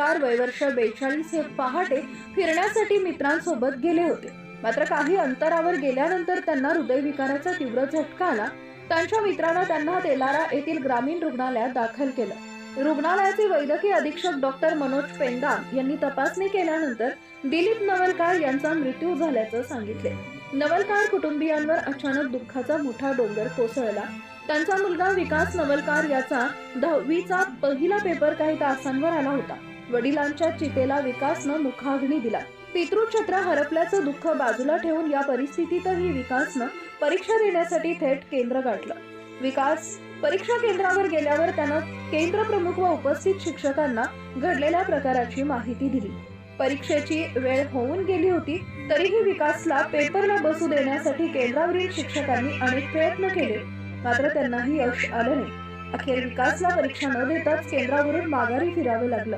नमस्कार वय वर्ष 42 हे पहाटे फिरण्यासाठी मित्रांसोबत गेले होते. मात्र काही अंतरावर गेल्यानंतर त्यांना हृदयविकाराचा तीव्र झटका आला. त्यांच्या मित्रांना त्यांना तेलारा येथील ग्रामीण रुग्णालयात दाखल केलं. रुग्णालयाचे वैद्यकीय अधीक्षक डॉक्टर मनोज पेंदाम यांनी तपासणी केल्यानंतर दिलीप नवलकार यांचा मृत्यू झाल्याचं सांगितले. नवलकार कुटुंबियांवर अचानक दुःखाचा मोठा डोंगर कोसळला. त्यांचा मुलगा विकास नवलकार याचा 10वीचा पहिला पेपर काही तासांवर आला होता. वडिलांच्या चितेला विकासनं मुखाग्नी दिला. पितृछत्र हरपल्याचं दुःख बाजूला ठेवून या परिस्थितीतही विकासनं परीक्षा देण्यासाठी थेट केंद्र गाठलं. विकास परीक्षा केंद्रावर गेल्यावर त्यानं केंद्र प्रमुख व उपस्थित शिक्षकांना घडलेल्या प्रकाराची माहिती दिली. परीक्षेची वेळ होऊन गेली होती तरीही विकासला पेपरला बसू देण्यासाठी केंद्रावरील शिक्षकांनी अनेक प्रयत्न केले, मात्र त्यांनाही यश आलं नाही. अखेर विकासला परीक्षा न देताच केंद्रावरून माघारी फिरावं लागलं.